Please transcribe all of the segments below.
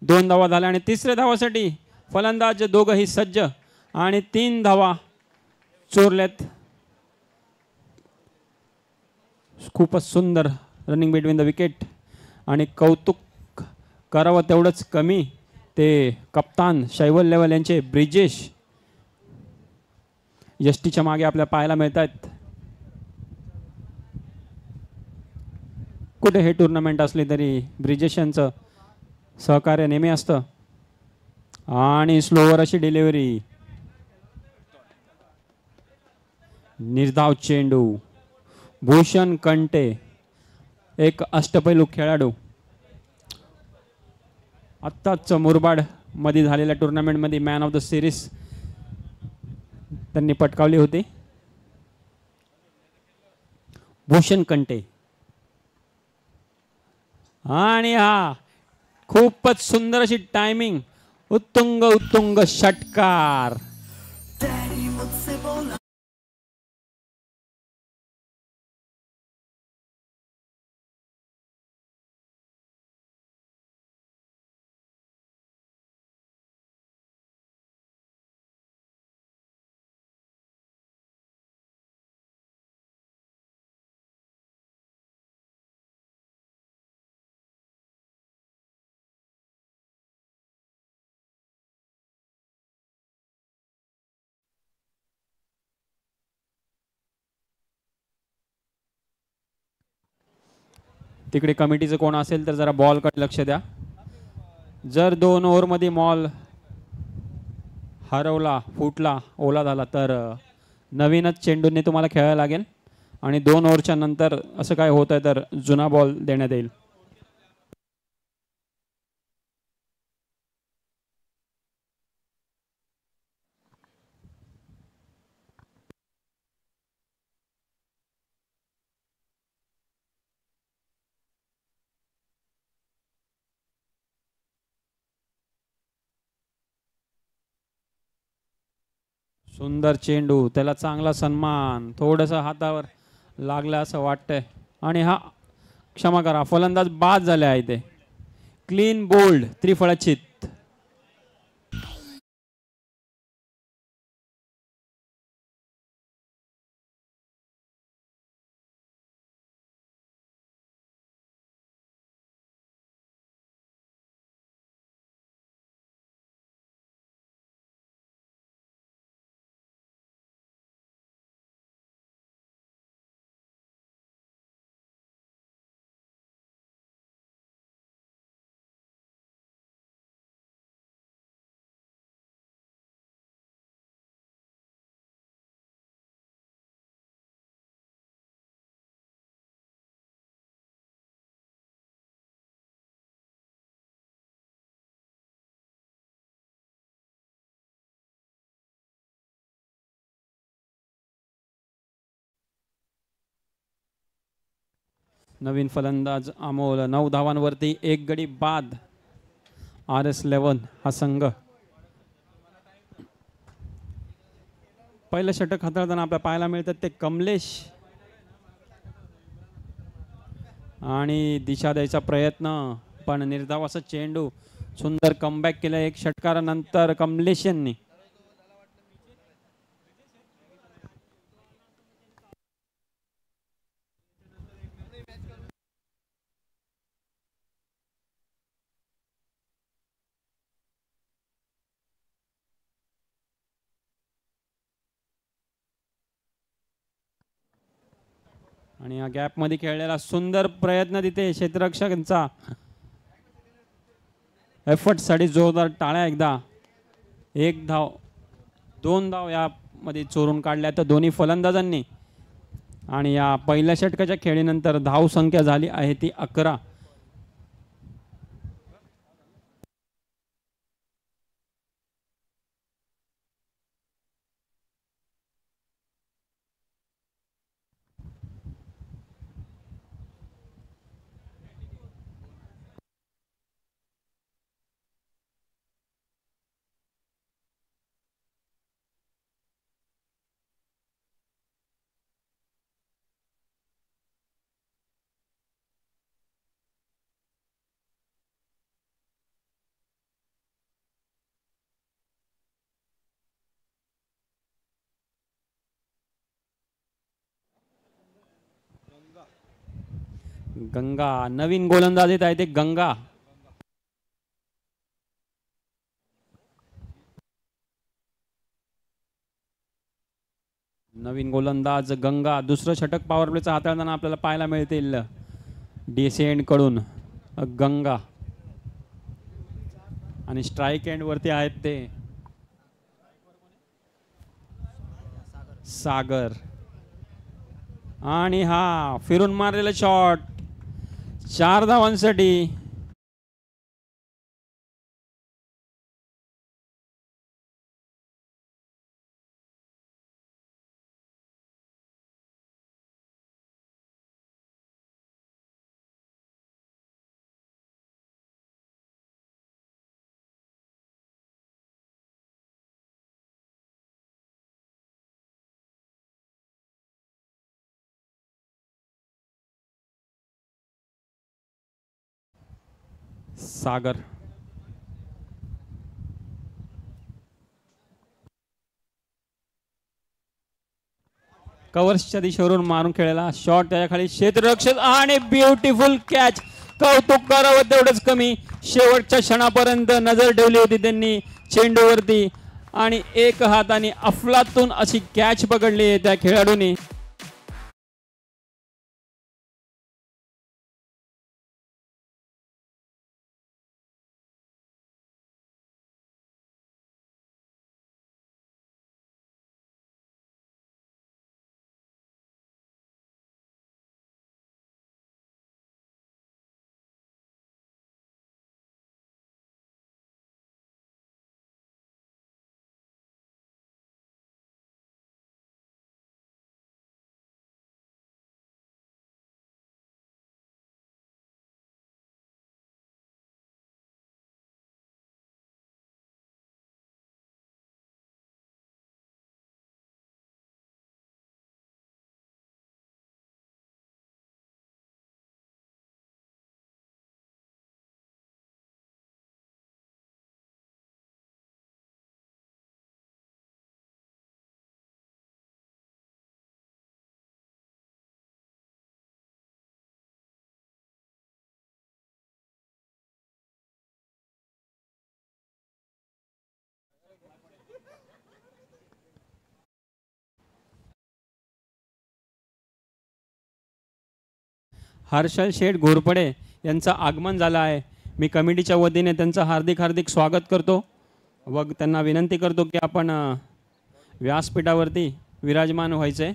2 धावा झाल्या आणि तिसऱ्या धावासाठी फलंदाज दोघंही सज्ज आणि 3 धावा चोरल्यात. खूपच सुंदर रनिंग बिटवीन द विकेट आणि कौतुक करावं तेवढंच कमी. ते कप्तान शैवल लेवल यांचे ब्रिजेश यष्टीच्या मागे आपल्या पाहायला मिळत आहेत. कुठे हे टुर्नामेंट असली तरी ब्रिजेश यांचं सहकार्य नेहमी असतं. आणि स्लोवर अशी डिलिव्हरी, निर्धाव चेंडू. भूषण कंटे एक अष्टपैलू खेळाडू. आत्ताच मुरबाड मध्ये झालेल्या टुर्नामेंटमध्ये मॅन ऑफ द सिरीज त्यांनी पटकावली होती. भूषण कंटे आणि हा खूपच सुंदर अशी टायमिंग, उत्तुंग उत्तुंग षटकार. तिकडे कमिटीचं कोण असेल तर जरा बॉल कडे लक्ष द्या. जर 2 ओव्हरमध्ये मॉल हरवला, फुटला, ओला झाला तर नवीनच चेंडूने तुम्हाला खेळायला लागेल आणि 2 ओव्हरच्या नंतर असं काय होत आहे तर जुना बॉल देण्यात येईल. सुंदर चेंडू, त्याला चांगला सन्मान, थोडंसं हातावर लागलं असं वाटतंय आणि हा क्षमा करा फलंदाज बाद झाले आहे. ते क्लीन बोल्ड त्रिफळाचीत. नवीन फलंदाज अमोल, 9 धावांवरती 1 गडी बाद. RS11 हा संघ. पहिलं षटक हाताळताना आपल्याला पाहायला मिळतात ते कमलेश आणि दिशा द्यायचा प्रयत्न, पण निर्धाव असा चेंडू. सुंदर कमबॅक केलं एक षटकारानंतर कमलेश यांनी. आणि या गॅप मध्ये खेळलेला सुंदर प्रयत्न तिथे क्षेत्ररक्षकांचा. एफर्ट साठी जोरदार टाळ्या एकदा. 1 धाव, 2 धाव यामध्ये चोरून काढल्या तर दोन्ही फलंदाजांनी. आणि या पहिल्या षटकाच्या खेळीनंतर धाव संख्या झाली आहे ती 11. गंगा नवीन गोलंदाजीत आहे ते गंगा. नवीन गोलंदाज गंगा. दुसरं षटक पॉवर प्लेचा हाताळताना आपल्याला पाहायला मिळतील डिसेंड कडून गंगा. आणि स्ट्राईक एंड वरती आहेत ते सागर. आणि हा फिरून मारलेला शॉट 4 धावांसाठी. सागर. कव्हर्सच्या दिशेवरून मारून खेळला शॉट त्याच्या खाली क्षेत्ररक्षक आणि ब्युटिफुल कॅच. कौतुक करावं तेवढंच कमी. शेवटच्या क्षणापर्यंत नजर ठेवली होती त्यांनी चेंडूवरती आणि एक हाताने अफलातून अशी कॅच पकडली आहे त्या खेळाडूंनी. हर्षल शेठ घोरपडे यांचं आगमन झालं आहे. मी कमिटीच्या वतीने त्यांचं हार्दिक हार्दिक स्वागत करतो व त्यांना विनंती करतो की आपण व्यासपीठावरती विराजमान व्हायचे.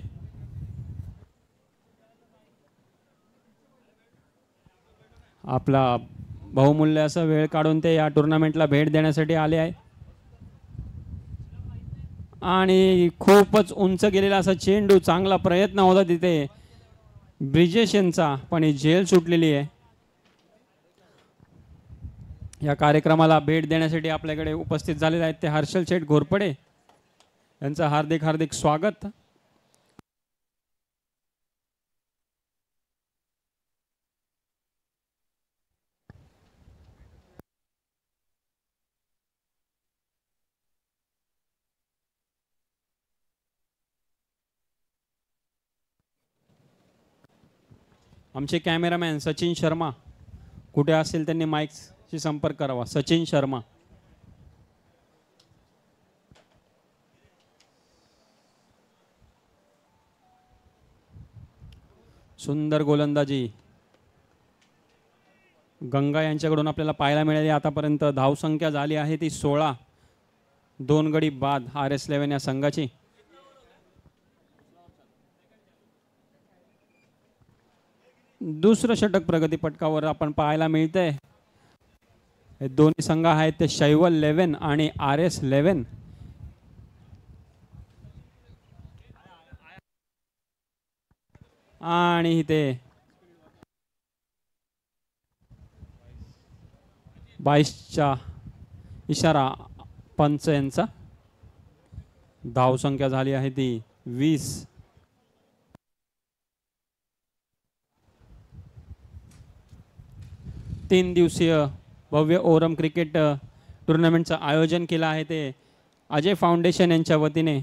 आपला बहुमूल्य असा वेळ काढून ते या टुर्नामेंटला भेट देण्यासाठी आले आहे. आणि खूपच उंच गेलेला असा चेंडू. चांगला प्रयत्न होता तिथे ब्रिजेश यांचा पण ही झेल सुटलेली आहे. या कार्यक्रमाला भेट देण्यासाठी आपल्याकडे उपस्थित झालेले आहेत ते हर्षल शेठ घोरपडे यांचं हार्दिक हार्दिक स्वागत. आमचे कॅमेरामॅन सचिन शर्मा कुठे असतील त्यांनी माईकशी संपर्क करावा. सचिन शर्मा. सुंदर गोलंदाजी गंगा यांच्याकडून आपल्याला पाहायला मिळाली. आतापर्यंत धावसंख्या झाली आहे ती 16. 2 गडी बाद RS11 या संघाची. दुसरं षटक प्रगती पटकावर आपण पाहायला मिळतंय. हे दोन्ही संघ आहेत ते शैवल 11 आणि RS11. आणि इथे 22चा इशारा पंच यांचा. धावसंख्या झाली आहे ती 20. 3 दिवसीय भव्य ओरम क्रिकेट टुर्नामेंटचं आयोजन केलं आहे ते अजय फाउंडेशन यांच्या वतीने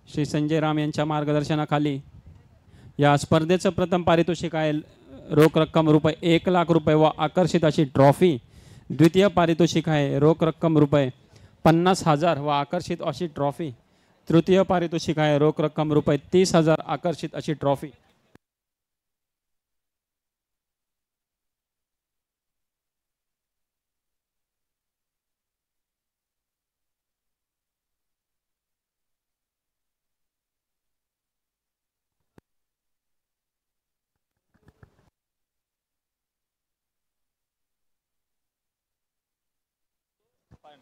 श्री संजय राम यांच्या मार्गदर्शनाखाली. या स्पर्धेचं प्रथम पारितोषिक आहे रोख रक्कम रुपये 1,00,000 व आकर्षित अशी ट्रॉफी. द्वितीय पारितोषिक आहे रोख रक्कम रुपये 50,000 व आकर्षित अशी ट्रॉफी. तृतीय पारितोषिक आहे रोख रक्कम रुपये 30,000 आकर्षित अशी ट्रॉफी.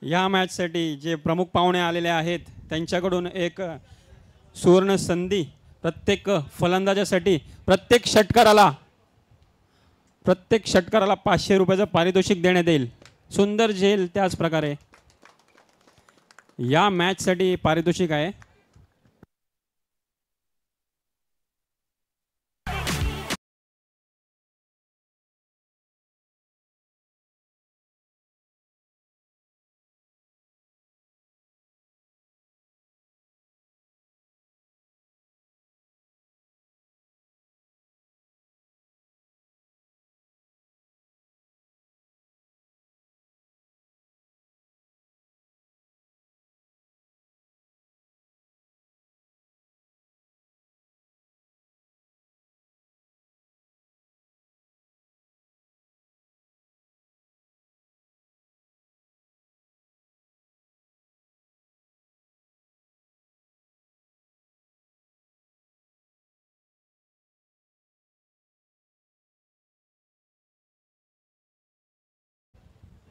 या मॅचसाठी जे प्रमुख पाहुणे आलेले आहेत त्यांच्याकडून एक सुवर्ण संधी प्रत्येक फलंदाजासाठी प्रत्येक षटकाराला 500 रुपयाचं पारितोषिक देण्यात येईल. सुंदर झेल त्याच प्रकारे या मॅचसाठी पारितोषिक आहे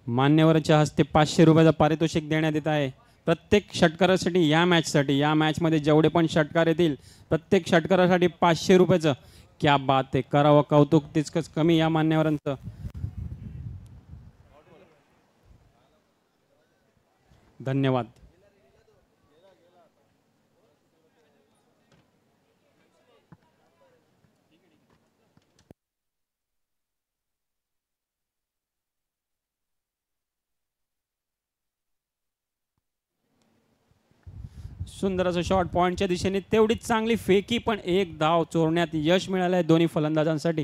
मान्यवरांच्या हस्ते 500 रुपयाचं पारितोषिक देण्यात येत आहे प्रत्येक षटकारासाठी. या मॅचमध्ये जेवढे पण षटकार येतील प्रत्येक षटकारासाठी 500 रुपयाचं. क्या बात आहे, करावं कौतुक तितकंच कमी या मान्यवरांचं. धन्यवाद. सुंदर असं शॉट पॉइंटच्या दिशेने, तेवढीच चांगली फेकी, पण एक धाव चोरण्यात यश मिळालं आहे दोन्ही फलंदाजांसाठी.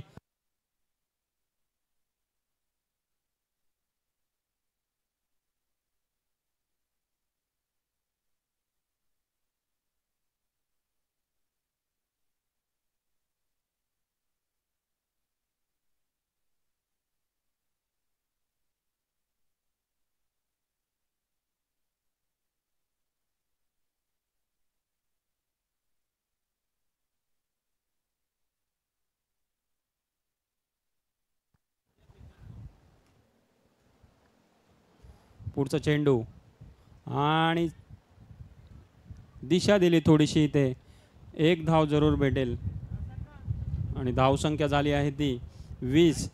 पुढचा चेंडू आणि दिशा दिली थोडीशी, ते एक धाव जरूर भेटेल आणि धावसंख्या झाली आहे ती 20.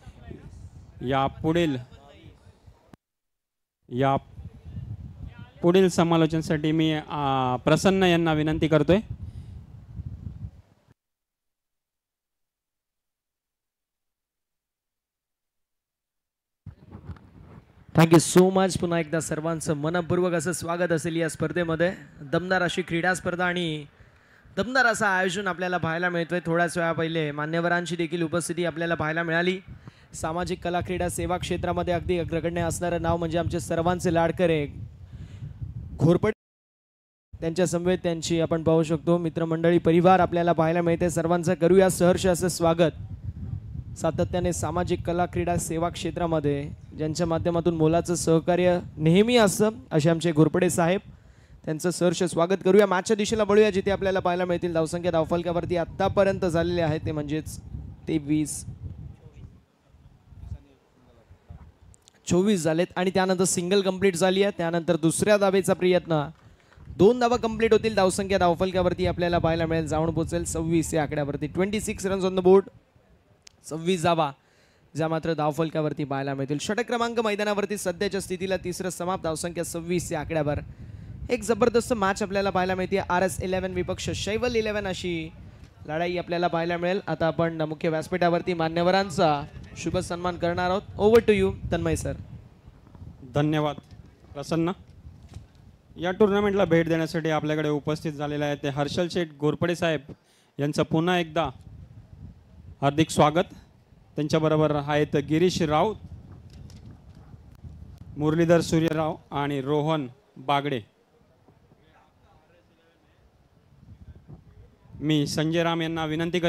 या पुढील समालोचनासाठी मी प्रसन्न यांना विनंती करतोय. Thank you so much. पुन्हा एकदा सर्वांचं मनपूर्वक असं स्वागत असेल या स्पर्धेमध्ये. दमदार अशी क्रीडा स्पर्धा आणि दमदार असं आयोजन आपल्याला पाहायला मिळतोय. थोड्याच वेळा पहिले मान्यवरांची देखील उपस्थिती आपल्याला पाहायला मिळाली. सामाजिक कला क्रीडा सेवा क्षेत्रामध्ये अगदी अग्रगण्य असणारं नाव म्हणजे आमचे सर्वांचे लाडकरे घोरपडे. त्यांच्या समवेत त्यांची आपण पाहू शकतो मित्रमंडळी परिवार आपल्याला पाहायला मिळते. सर्वांचं करूया सहर्ष असं स्वागत. सातत्याने सामाजिक कला क्रीडा सेवा क्षेत्रामध्ये ज्यांच्या माध्यमातून मोलाचं सहकार्य नेहमी असतं असे आमचे घोरपडे साहेब, त्यांचं सहर्ष स्वागत करूया. मॅचच्या दिशेला वळूया जिथे आपल्याला पाहायला मिळतील धावसंख्या धावफलकावरती आतापर्यंत झालेले आहे ते म्हणजेच 23-24 झालेत आणि त्यानंतर सिंगल कंप्लीट झाली आहे. त्यानंतर दुसऱ्या धावेचा प्रयत्न, 2 धावा कंप्लीट होतील. धावसंख्या धावफलकावरती आपल्याला पाहायला मिळेल जाऊन पोहोचेल 26 या आकड्यावरती. 26 रन्स ऑन द बोर्ड, 26 धावा ज्या मात्र धावफलकावरती पाहायला मिळतील. षटक क्रमांक मैदानावरती सध्याच्या स्थितीला तिसरं समाप्त. धावसंख्या 26 या आकड्यावर एक जबरदस्त मॅच आपल्याला पाहायला मिळते. RS11 विपक्ष शैवल 11 अशी लढाई आपल्याला पाहायला मिळेल. आता आपण मुख्य व्यासपीठावरती मान्यवरांचा शुभ सन्मान करणार आहोत. Over to you Tanmay sir. धन्यवाद प्रसन्न. या टुर्नामेंटला भेट देण्यासाठी आपल्याकडे उपस्थित झालेले आहेत ते हर्षल शेठ घोरपडे साहेब यांचं पुन्हा एकदा हार्दिक स्वागत. त्यांच्याबरोबर आहेत गिरीश राऊत, मुरलीधर सूर्यराव आणि रोहन बागडे. मी संजय राम यांना विनंती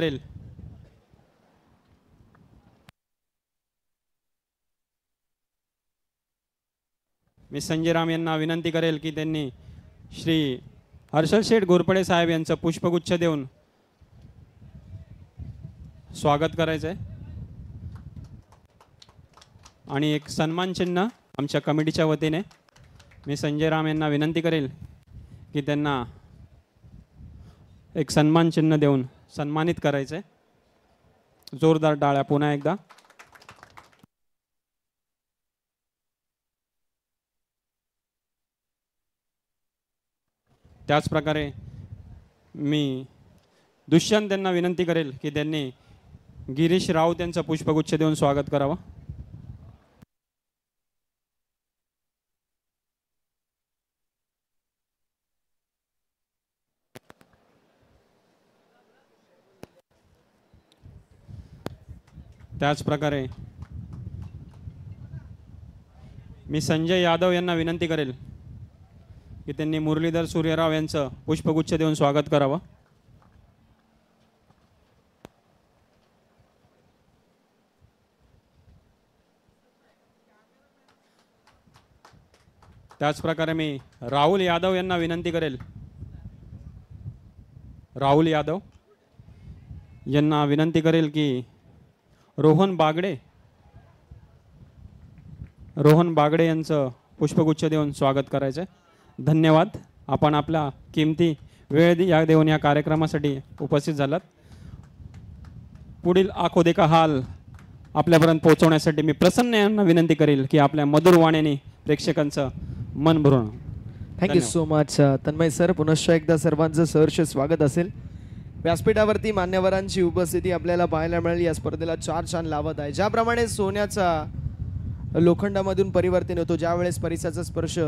करेल की त्यांनी श्री हर्षल शेठ घोरपडे साहेब यांचं पुष्पगुच्छ देऊन स्वागत करायचं आहे आणि एक सन्मान चिन्ह आमच्या कमिटीच्या वतीने मी संजय राम यांना विनंती करेल की त्यांना एक सन्मान चिन्ह देऊन सन्मानित करायचं आहे. जोरदार टाळ्या पुन्हा एकदा. त्याचप्रकारे मी दुष्यंत यांना विनंती करेल की त्यांनी गिरीश राऊत यांचं पुष्पगुच्छ देऊन स्वागत करावं. त्याचप्रकारे मी संजय यादव यांना विनंती करेल की त्यांनी मुरलीधर सूर्यराव यांचं पुष्पगुच्छ देऊन स्वागत करावं. त्याचप्रकारे मी राहुल यादव यांना विनंती करेल की रोहन बागडे यांचं पुष्पगुच्छ देऊन स्वागत करायचं आहे. धन्यवाद. आपण आपला किमती वेळ देऊन या कार्यक्रमासाठी उपस्थित झालात. पुढील आखो देखा हाल आपल्यापर्यंत पोहोचवण्यासाठी मी प्रसन्न यांना विनंती करेल की आपल्या मधुर वाणीने प्रेक्षकांचं मन भरून. Thank you so much Tanmay sir. पुनश्च एकदा सर्वांचं सहर्ष स्वागत असेल. व्यासपीठावरती मान्यवरांची उपस्थिती आपल्याला पाहायला मिळाली. या स्पर्धेला चार चांद लावत आहे. ज्याप्रमाणे सोन्याचा लोखंडामधून परिवर्तन होतो ज्यावेळेस परिसाचा स्पर्श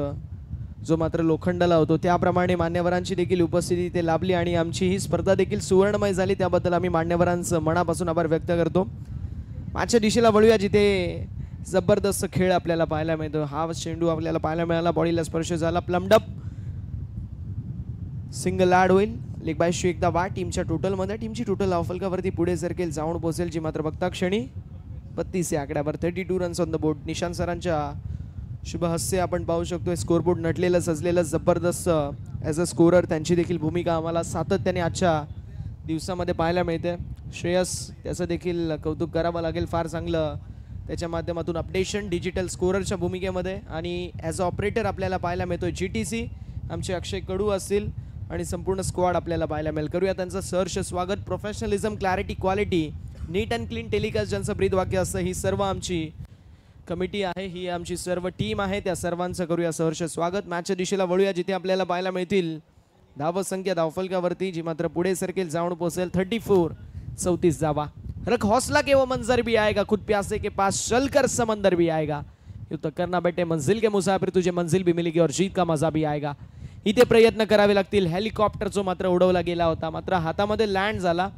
जो मात्र लोखंडाला होतो, त्याप्रमाणे मान्यवरांची देखील उपस्थिती इथे लाभली आणि आमची ही स्पर्धा देखील सुवर्णमय झाली. त्याबद्दल आम्ही मान्यवरांचं मनापासून आभार व्यक्त करतो. मागच्या दिशेला वळूया जिथे जबरदस्त खेळ आपल्याला पाहायला मिळतो. हा चेंडू आपल्याला पाहायला मिळाला, बॉडीला स्पर्श झाला, प्लमडप सिंगल ॲड होईल. लेग बाय शू एकदा वा टीमच्या टोटलमध्ये. टीमची टोटल अवफलकावरती पुढे सरकेल, जाऊन पोहोचेल, जी मात्र बघता क्षणी 32 या आकड्यावर 32 runs on the board. Nishant सरांच्या शुभ हस्ते आपण पाहू शकतो स्कोरबोर्ड नटलेलं सजलेलं जबरदस्त. ॲज अ स्कोरर त्यांची देखील भूमिका आम्हाला सातत्याने आजच्या दिवसामध्ये पाहायला मिळते. श्रेयस त्याचं देखील कौतुक करावं लागेल. फार चांगलं त्याच्या माध्यमातून अपडेशन डिजिटल स्कोररच्या भूमिकेमध्ये. आणि ॲज अ ऑपरेटर आपल्याला पाहायला मिळतो GTC आमचे अक्षय कडू असतील आणि संपूर्ण स्क्वॉड आपल्याला पाहायला मिळेल. करूया त्यांचं सहर्ष स्वागत. Professionalism, clarity, quality, neat and clean telecast ज्यांचं ब्रीद वाक्य असतं, ही सर्व आमची कमिटी आहे, ही आमची सर्व टीम आहे. त्या सर्वांचं करूया सहर्ष स्वागत. मॅचच्या दिशेला वळूया जिथे आपल्याला पाहायला मिळतील धावसंख्या धावफलकावरती, जी मात्र पुढे सरकेल, जाऊन पोहोचेल 34 जावा. रख हौसला के वो मंजर भी आएगा, खुद प्यासे के पास चलकर समंदर भी आएगा, यूं तो करना बेटे मंजिल के मुसाफिर, तुझे मंजिल भी मिलेगी और जीत का मजा भी आएगा. इथे प्रयत्न करावे लागतील. हेलिकॉप्टर जो मात्र उडवला गेला होता, मात्र हातामध्ये लँड झाला.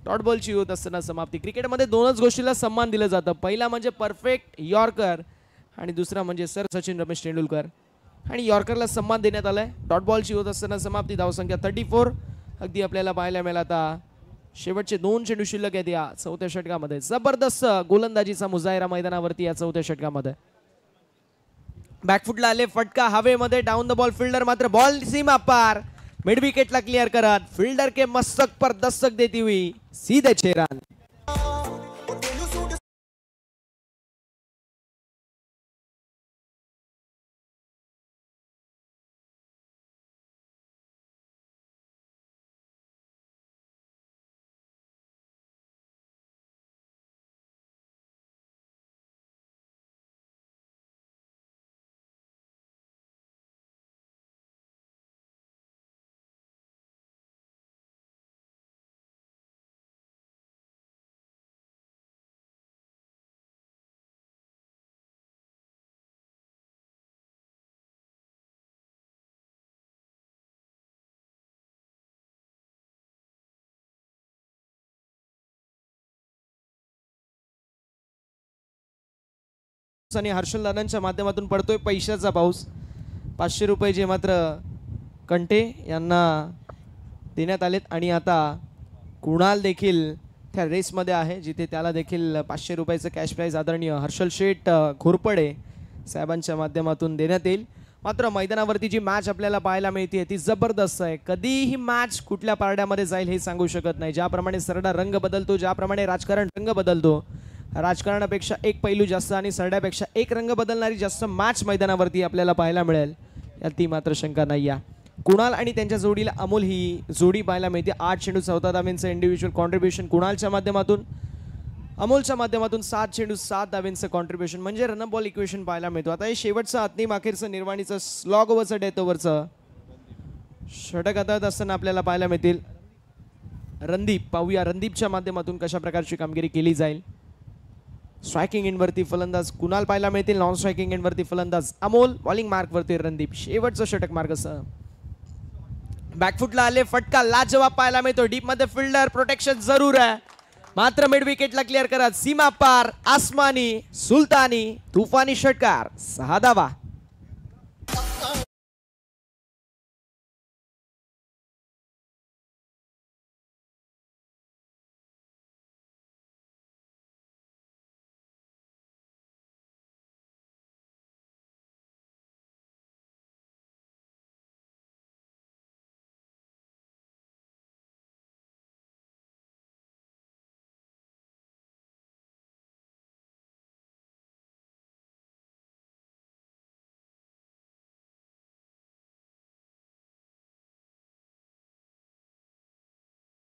डॉट बॉलची होत असताना समाप्ती. क्रिकेटमध्ये दोनच गोष्टीला सन्मान दिलं जातं. पहिला म्हणजे परफेक्ट यॉर्कर आणि दुसरा म्हणजे सर सचिन रमेश तेंडुलकर. आणि यॉर्करला सन्मान देण्यात आलाय. डॉट बॉलची होत असताना समाप्ती. धावसंख्या 34 अगदी आपल्याला पाहायला मिळाला. आता शेवटचे 2 चेंडू शिल्लक आहेत या चौथ्या षटकामध्ये. जबरदस्त गोलंदाजीचा मुजाहिरा मैदानावरती या चौथ्या षटकामध्ये. बॅकफुटला आले, फटका हवेमध्ये, डाऊन द बॉल. फिल्डर मात्र बॉल सीमा पार मिड विकेटला क्लियर करत फील्डर के मस्तक पर दस्तक देती हुई सीधे 6 रन. आणि हर्षल दादांच्या माध्यमातून पडतोय पैशाचा पाऊस. 500 रुपये जे मात्र कंटे यांना देण्यात आलेत आणि आता कुणाल देखील त्या रेसमध्ये आहे जिथे त्याला देखील 500 रुपयाचं कॅश प्राईज आदरणीय हर्षल शेठ घोरपडे साहेबांच्या माध्यमातून देण्यात येईल. मात्र मैदानावरती जी मॅच आपल्याला पाहायला मिळते ती जबरदस्त आहे. कधी ही मॅच कुठल्या पारड्यामध्ये जाईल हे सांगू शकत नाही. ज्याप्रमाणे सरडा रंग बदलतो, ज्याप्रमाणे राजकारण रंग बदलतो, राजकारणापेक्षा एक पैलू जास्त आणि सरड्यापेक्षा एक रंग बदलणारी जास्त मॅच मैदानावरती आपल्याला पाहायला मिळेल यात ती मात्र शंका नाही आहे. कुणाल आणि त्यांच्या जोडीला अमोल ही जोडी पाहायला मिळते. 8 चेंडू 14 धावांचं इंडिव्हिज्युअल कॉन्ट्रीब्युशन कुणालच्या माध्यमातून, अमोलच्या माध्यमातून 7 चेंडू 7 धावांचं कॉन्ट्रीब्युशन म्हणजे रन बॉल इक्वेशन पाहायला मिळतो. आता हे शेवटचं आतनी माखेरचं निर्वाणीचं स्लॉग ओव्हरचं डेथ ओव्हरचं षटक हाताळत असताना आपल्याला पाहायला मिळतील. रणदीप पाहूया रणदीपच्या माध्यमातून कशा प्रकारची कामगिरी केली जाईल. स्ट्रायकिंग एंडवरती फलंदाज कुणाल पाहायला मिळतील. नॉन स्ट्रायकिंग एंडवरती फलंदाज अमोल, बॉलिंग मार्कवरती रणदीप. शेवटचं षटक मार्गसह बॅकफुटला आले, फटका लाजवाब पाहायला मिळतो. डीप मध्ये फिल्डर प्रोटेक्शन जरूर आहे मात्र मिड विकेटला क्लिअर करत सीमा पार आसमानी सुलतानी तुफानी षटकार 6 धावा.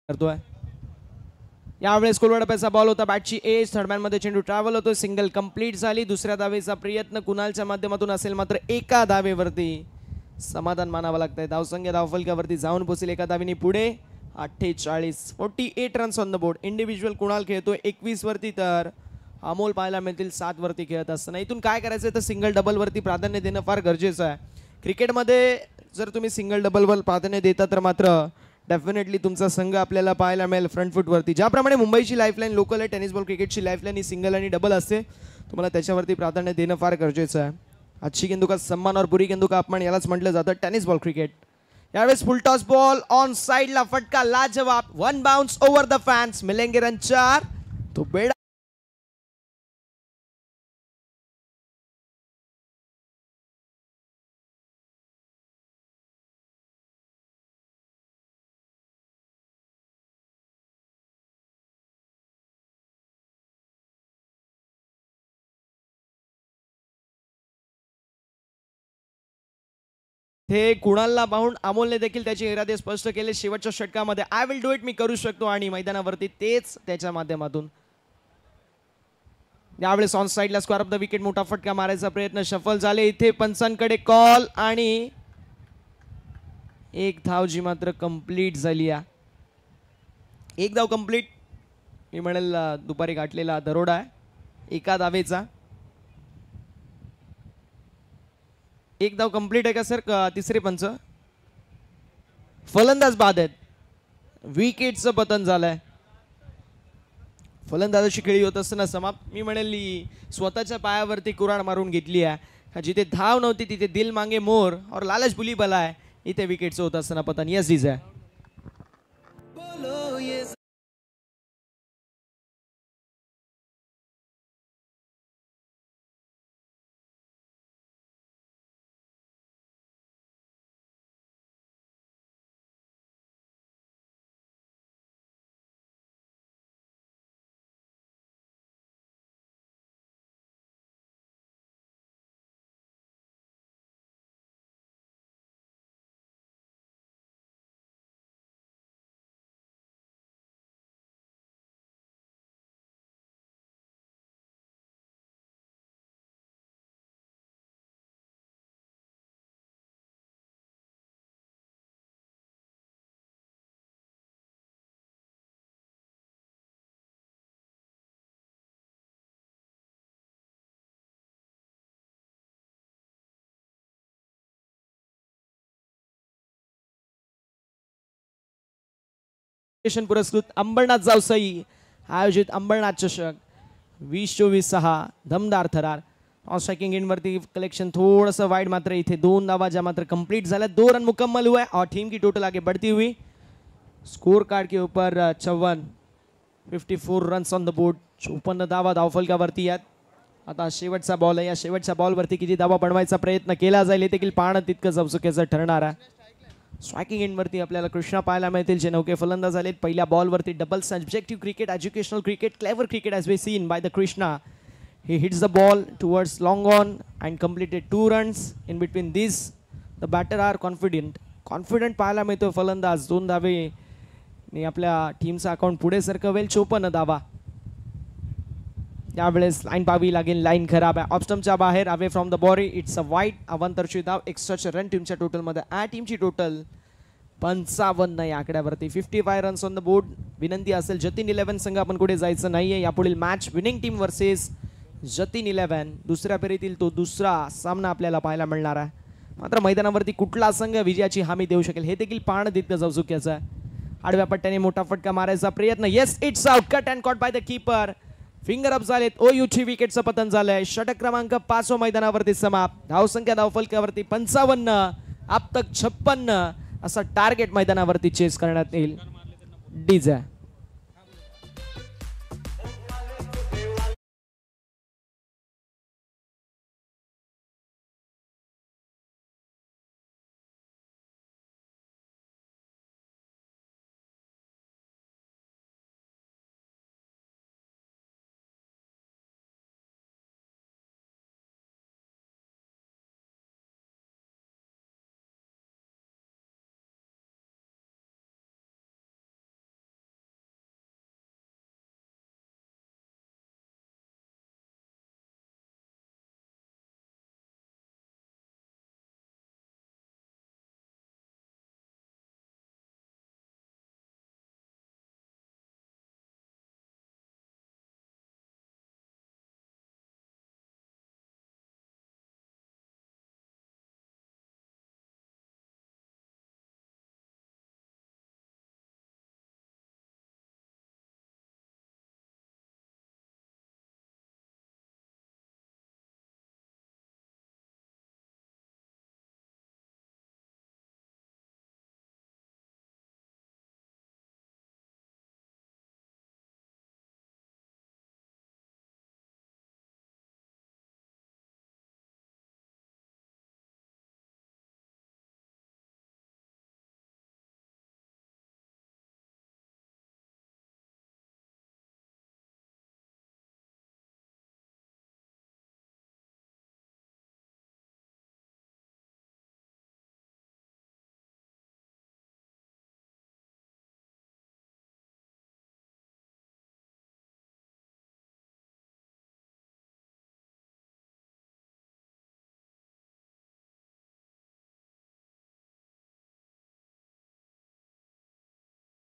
करतोय यावेळेस कोलवाडप्याचा बॉल होता. बॅटची एज थर्डमॅन मध्ये चेंडू ट्रॅव्हल होतो. सिंगल कंप्लीट झाली. दुसऱ्या धावेचा प्रयत्न कुणालच्या माध्यमातून असेल मात्र एका धावेवरती समाधान मानावं लागतंय. धावसंख्या धावफलकावरती जाऊन पोहोचेल एका धावेने पुढे. 48 runs on the board. Individual Kunal खेळतोय 21 वरती तर अमोल पाहायला मिळतील 7 वरती खेळत असताना. इथून काय करायचंय तर सिंगल डबल वरती प्राधान्य देणं फार गरजेचं आहे. क्रिकेटमध्ये जर तुम्ही सिंगल डबलवर प्राधान्य देता तर मात्र डेफिनेटली तुमचा संघ आपल्याला पाहायला मिळेल फ्रंट फुटवरती. ज्याप्रमाणे मुंबईची लाईफलाईन लोकल आहे, टेनिस बॉल क्रिकेटची लाईफलाईन ही सिंगल आणि डबल असते. तुम्हाला त्याच्यावरती प्राधान्य देणं फार गरजेचं आहे. अच्छी गेंदू का सम्मान और बुरी गेंदू का अपमान यालाच म्हटलं जातं टेनिस बॉल क्रिकेट. यावेळेस फुल टॉस बॉल ऑन साइडला फटका लाजवाब. 1 बाउंस ओव्हर द फॅन्स. मिलेंगे रन 4. तो बेडा हे कुणालला पाहून अमोलने देखील त्याचे इरादे स्पष्ट केले शेवटच्या षटकामध्ये. आय विल डू इट, मी करू शकतो आणि मैदानावरती तेच त्याच्या माध्यमातून यावेळेस ऑन साइडला स्क्वेअर ऑफ द विकेट मोठा फटका मारायचा प्रयत्न सफल झाले. इथे पंचांकडे कॉल आणि एक धाव जी मात्र कंप्लीट झाली. एक धाव कंप्लीट मी म्हणेल दुपारी गाठलेला दरोडा आहे एका धावेचा. एक धाव कंप्लीट आहे का सर? तिसरे पंच फलंदाज बाद आहेत. विकेटचं पतन झालंय. फलंदाजाची खेळी होत असताना समाप्त. मी म्हणेल स्वतःच्या पायावरती कुऱ्हाड मारून घेतली आहे. जिथे धाव नव्हती तिथे दिल मांगे मोर और लालच बुली बला आहे. इथे विकेटचं होत असताना पतन. यस डीज आहे. पुरस्कृत अंबरनाथ जावसई आयोजित अंबरनाथ चषक 2024-6 दमदार थरार टॉस स्ट्रायकिंग एंडवरती कलेक्शन थोडंसं वाईड, मात्र इथे 2 धावा ज्या मात्र कंप्लीट झाल्या, 2 रन मुकम्मल हुआ है और टीम की टोटल आगे बढ़ती हुई स्कोर कार्ड के ऊपर 54 रन्स ऑन द बोर्ड, 54 धावा धावफलकावरती आहेत. आता शेवटचा बॉल आहे, या शेवटच्या बॉलवरती किती धावा बनवायचा प्रयत्न केला जाईल हे देखील पाहणं तितकंच औत्सुक्याचं ठरणार आहे. स्ट्रायकिंग एंडवरती आपल्याला कृष्णा पाहायला मिळतील जे नौके फलंदाज झालेत. पहिल्या बॉलवरती doubles, objective cricket, educational cricket, clever cricket as we seen by the Krishna. He hits the ball towards long on and completed 2 runs. In between these, the batter are confident. Confident पाहायला मिळतो फलंदाज. 2 धावे ने आपल्या टीमचा अकाउंट पुढे सरकवेल. 54 धावा. यावेळेस लाईन पाहावी लागेल, लाईन खराब आहे, ऑफस्टम्पच्या बाहेर, away from the body. It's a wide. अवंतरची धाव, एक्स्ट्राचे रन टीमच्या टोटलमध्ये आहे. टीमची टोटल 55 या आकड्यावरती. 55 रन्स ऑन द बोर्ड. विनंती असेल जतीन 11 संघ आपण कुठे जायचं नाहीये. यापुढील match winning team versus Jatin 11 दुसऱ्या फेरीतील तो दुसरा सामना आपल्याला पाहायला मिळणार आहे. मात्र मैदानावरती कुठला संघ विजयाची हमी देऊ शकेल हे देखील पाहणं तितकंच औत्सुक्याचं आहे. आडव्या पट्ट्याने मोठा फटका मारायचा प्रयत्न. Yes, it's out. Cut and caught by the keeper. Finger up झालेत. ओयूची विकेटचं पतन झालंय. षटक क्रमांक 5 मैदानावरती समाप्त. धावसंख्या धावफलकावरती 55, अब तक 56 असा टार्गेट मैदानावरती चेस करण्यात येईल. डीजे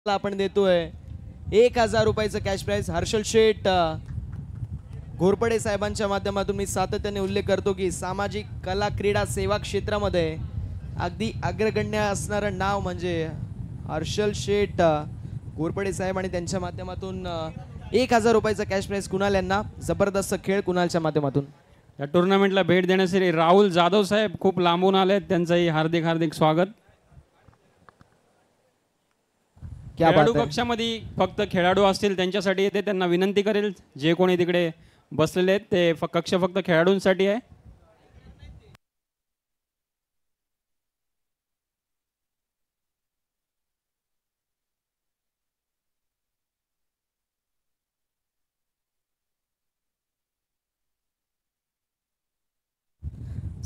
आपण देतोय 1000 रुपयाचं कॅश प्राइज. हर्षल शेठ घोरपडे साहेबांच्या माध्यमातून मी सातत्याने उल्लेख करतो की सामाजिक कला क्रीडा सेवा क्षेत्रामध्ये अगदी अग्रगण्य असणारं नाव म्हणजे हर्षल शेठ घोरपडे साहेब आणि त्यांच्या माध्यमातून 1000 रुपयाचं कॅश प्राइज कुणाल यांना. जबरदस्त खेळ कुणालच्या माध्यमातून. या टुर्नामेंटला भेट देण्यासाठी राहुल जाधव साहेब खूप लांबून आले, त्यांचंही हार्दिक हार्दिक स्वागत. खेळाडू कक्षामध्ये फक्त खेळाडू असतील त्यांच्यासाठी येते, त्यांना विनंती करेल जे कोणी तिकडे बसलेले आहेत ते कक्ष फक्त खेळाडूंसाठी आहे.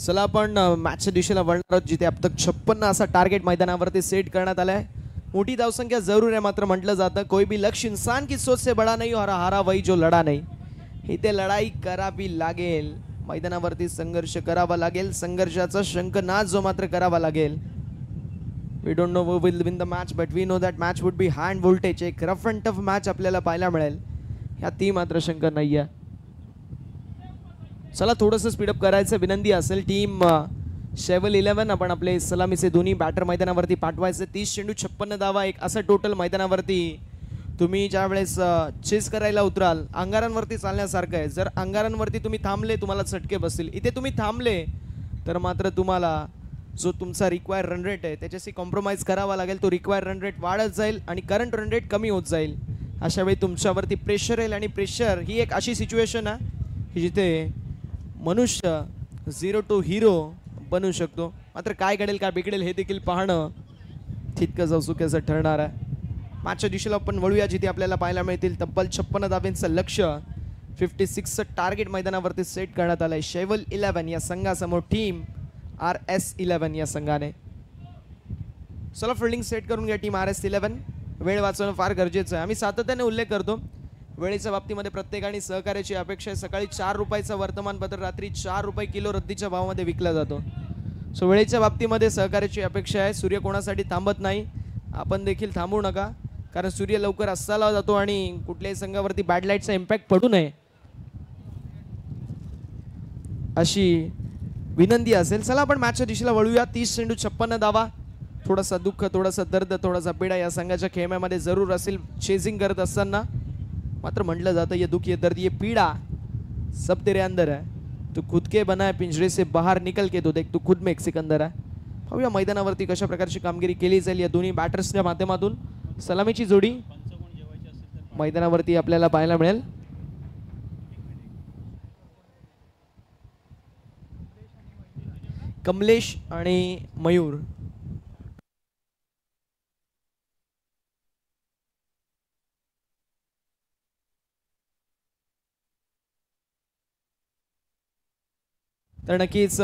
चला आपण मॅचच्या दिशेला वळणार आहोत जिथे अब तक 56 असा टार्गेट मैदानावरती सेट करण्यात आलाय. मोठी धावसंख्या जरूर आहे, मात्र म्हटलं जातं कोई भी लक्ष्य इंसान की सोच से बड़ा नहीं और हारा वही जो लढा नाही. इथे लढाई करावी लागेल, मैदानावरती संघर्ष करावा लागेल, संघर्षाचा शंखनाद जो मात्र करावा लागेल. We don't know who will win the match but we know that match would be hand voltage. एक रफ अँड टफ मॅच आपल्याला पाहायला मिळेल, ह्यात मात्र शंका नाही आहे. चला थोडंसं स्पीडअप करायचं विनंती असेल. टीम शेवल 11 आपण आपले सलामीचे दोन्ही बॅटर मैदानावरती पाठवायचे. 30 चेंडू 56 धावा, एक असं टोटल मैदानावरती तुम्ही ज्या वेळेस चेस करायला उतराल अंगारांवरती चालण्यासारखं आहे. जर अंगारांवरती तुम्ही थांबले तुम्हाला चटके बसतील. इथे तुम्ही थांबले तर मात्र तुम्हाला जो तुमचा रिक्वायर रन रेट आहे त्याच्याशी कॉम्प्रोमाइज करावा लागेल. तो रिक्वायर रन रेट वाढत जाईल आणि करंट रन रेट कमी होत जाईल. अशा वेळी तुमच्यावरती प्रेशर येईल आणि प्रेशर ही एक अशी सिच्युएशन आहे की जिथे मनुष्य 0 to हिरो बनू शकतो. मात्र काय घडेल काय बिघडेल हे देखील पाहणं तितकंच औत्सुक्याचं ठरणार आहे. मागच्या दिवशीला आपण वळूया जिथे आपल्याला पाहायला मिळतील तब्बल 56 धाब्यांचं लक्ष्य 56चं टार्गेट मैदानावरती सेट करण्यात आलंय. शैवल 11 या संघासमोर टीम RS11 या संघाने. चला फिल्डिंग सेट करून घ्या टीम RS11. वेळ वाचवणं फार गरजेचं आहे. आम्ही सातत्याने उल्लेख करतो वेळेच्या बाबतीमध्ये प्रत्येकाने सहकार्याची अपेक्षा आहे. सकाळी 4 रुपयाचं वर्तमानपत्र रात्री 4 रुपये किलो रद्दीच्या भावामध्ये विकला जातो. सो वेळेच्या बाबतीमध्ये सहकार्याची अपेक्षा आहे. सूर्य कोणासाठी थांबत नाही. आपण देखील थांबू नका कारण सूर्य लवकर अस्ताला जातो आणि कुठल्याही संघावरती बॅड लाईटचा इम्पॅक्ट पडू नये अशी विनंती असेल. चला आपण मॅचच्या दिशेला वळूया. 30 चेंडू 56 धावा. थोडासा दुःख थोडासा दर्द थोडासा पीडा या संघाच्या खेळण्यामध्ये जरूर असेल चेजिंग करत असताना. मात्र म्हटलं जातं ये दुःख ये दर्द ये पीड़ा सब तेरे अंदर है. तू खुद के बना है पिंजरे से बाहर निकल के तो देख तू खुद में एक सिकंदर आहे. पाहूया मैदानावरती कशा प्रकारची कामगिरी केली जाईल या दोन्ही बॅटर्सच्या माध्यमातून. सलामीची जोडी मैदानावरती आपल्याला पाहायला मिळेल. कमलेश आणि मयूर. तर नक्कीच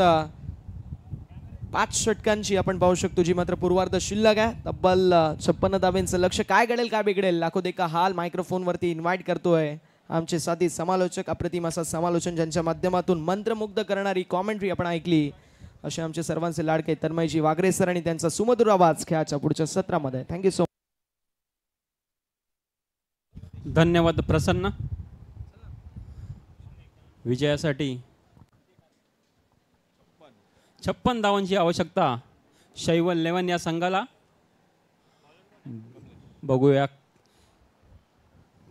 5 षटकांची आपण पाहू शकतो जी मात्र पूर्वार्ध शिल्लक आहे. तब्बल 56 धाब्यांचं लक्ष्य. काय घडेल काय बिघडेल लाखो देखा हाल मायक्रोफोनवरती इन्व्हाइट करतोय आमचे साथी समालोचक. अप्रतिम असं समालोचन ज्यांच्या माध्यमातून मंत्रमुग्ध करणारी कॉमेंट्री आपण ऐकली असे आमचे सर्वांचे लाडके तन्मयजी वागरे सर आणि त्यांचा सुमधुर आवाज खेळाच्या पुढच्या सत्रामध्ये. Thank you so much. धन्यवाद प्रसन्न. विजयासाठी 56 धावांची आवश्यकता शैवल 11 या संघाला. बघूया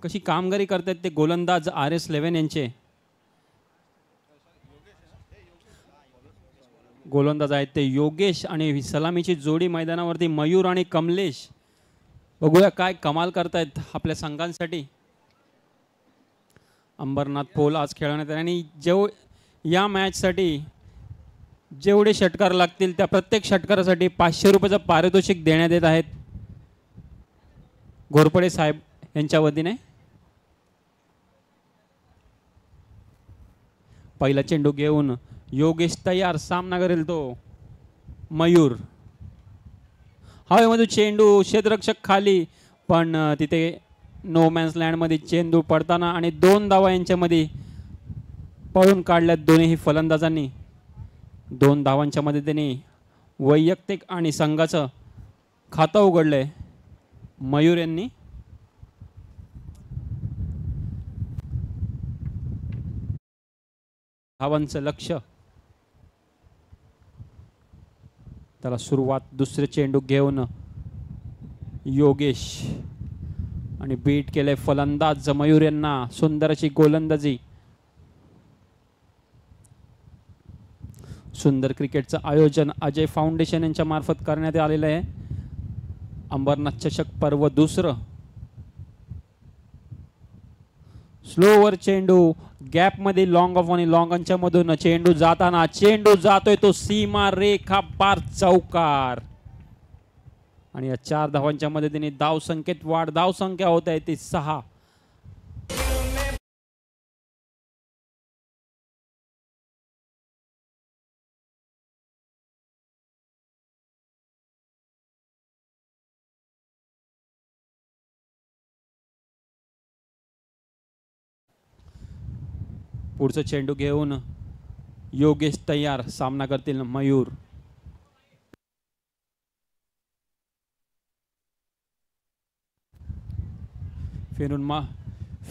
कशी कामगिरी करतात ते गोलंदाज RS11 यांचे. गोलंदाज आहेत ते योगेश आणि सलामीची जोडी मैदानावरती मयूर आणि कमलेश. बघूया काय कमाल करतायत आपल्या संघांसाठी. अंबरनाथ पोल आज खेळवण्यात आले आणि या मॅचसाठी जेवढे षटकार लागतील त्या प्रत्येक षटकारासाठी 500 रुपयाचं पारितोषिक देण्यात येत आहेत घोरपडे साहेब यांच्या वतीने. पहिला चेंडू घेऊन योगेश तयार. सामना करेल तो मयूर. हवेमध्ये चेंडू क्षेत्ररक्षक खाली पण तिथे नो मॅन्स लँडमध्ये चेंडू पडताना आणि 2 धावा यांच्यामध्ये पळून काढल्यात दोन्ही फलंदाजांनी. 2 धावांच्या मदतीने वैयक्तिक आणि संघाचं खातं उघडलंय मयूर यांनी. धावांचं लक्ष्य. त्याला सुरुवात. दुसरे चेंडू घेऊन योगेश आणि बीट केले फलंदाज मयूर यांना. सुंदर अशी गोलंदाजी. सुंदर क्रिकेटचं आयोजन अजय फाउंडेशन यांच्या मार्फत करण्यात आलेलं आहे. अंबरनाथ चषक पर्व 2. स्लोवर चेंडू गॅप मध्ये लॉंग ऑफ आणि लॉंग ऑनच्या मधून चेंडू जाताना चेंडू जातोय तो सीमा रेखा पार चौकार. आणि या 4 धावांच्या मदतीने धाव संख्येत वाढ. धाव संख्या होत आहे ती 6. पुढचं चेंडू घेऊन योगेश तयार. सामना करतील मयूर.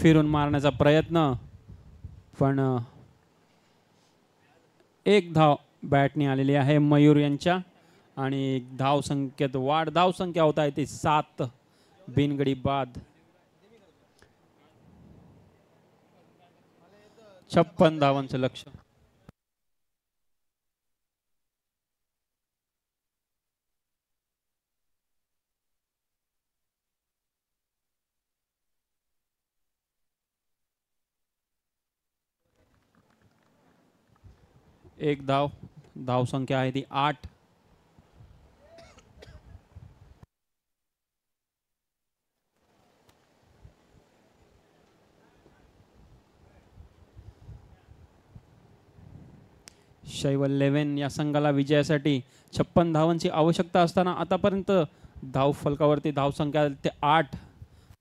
फिरून मारण्याचा प्रयत्न पण 1 धाव बॅटने आलेली आहे मयूर यांच्या आणि धाव संख्येत वाढ. धाव संख्या होत आहे ती 7 बिनगडी बाद. 56 धावांचं लक्ष. एक धाव. धाव संख्या आहे ती 8. शैवल 11 या संघाला विजयासाठी 56 धावांची आवश्यकता असताना आतापर्यंत धाव फलकावरती धाव संख्या ते 8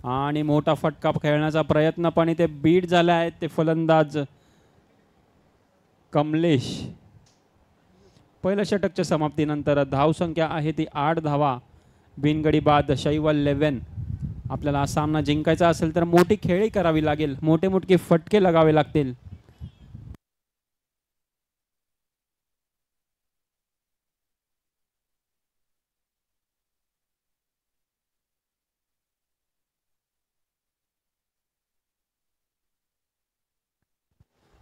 आणि मोठा फटका खेळण्याचा प्रयत्न पण इथे बीट झाला आहे. ते फलंदाज कमलेश. पहिल्या षटकच्या समाप्तीनंतर धाव संख्या आहे ती 8 धावा. बिनगडी बाद शैवल 11. आपल्याला हा सामना जिंकायचा असेल तर मोठी खेळी करावी लागेल, मोठे मोठे फटके लगावे लागतील.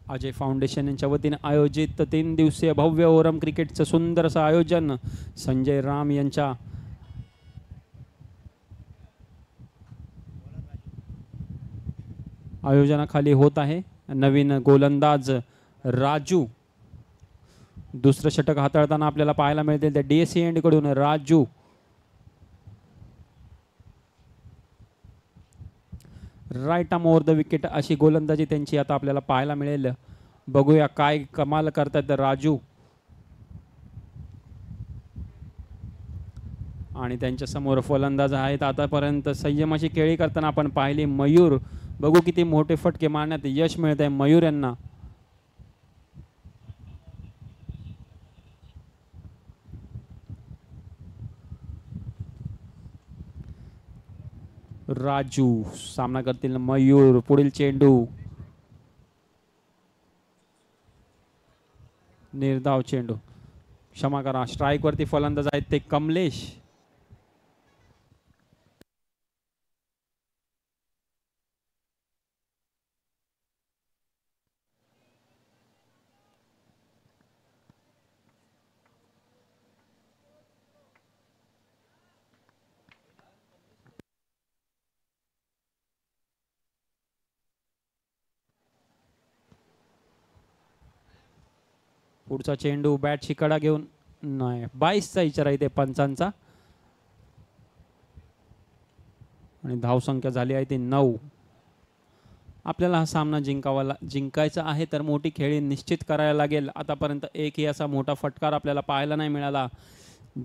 अजय फाउंडेशन यांच्या वतीने आयोजित 3 दिवसीय भव्य ओरम क्रिकेटचं सुंदर असं आयोजन संजय राम यांच्या आयोजनाखाली होत आहे. नवीन गोलंदाज राजू दुसरं षटक हाताळताना आपल्याला पाहायला मिळतील त्या DSC एंड कडून Raju. Right arm over the wicket अशी गोलंदाजी त्यांची आता आपल्याला पाहायला मिळेल. बघूया काय कमाल करतात राजू. आणि त्यांच्या समोर फलंदाज आहेत. आतापर्यंत संयमाची खेळी करताना आपण पाहिली मयूर. बघू किती मोठे फटके मारण्यात यश मिळत आहे मयूर यांना. राजू सामना करतील मयूर. पुढील चेंडू निर्धाव चेंडू, क्षमा करा, स्ट्राइक वरती फलंदाज आहेत ते कमलेश. पुढचा चेंडू बॅट शिकाडा घेऊन नाही. 22चा इशारा इथे पंचांचा आणि धाव संख्या झाली आहे ती 9. आपल्याला हा सामना जिंकायचा आहे तर मोठी खेळी निश्चित करायला लागेल. आतापर्यंत एकही असा मोठा फटकार आपल्याला पाहायला नाही मिळाला.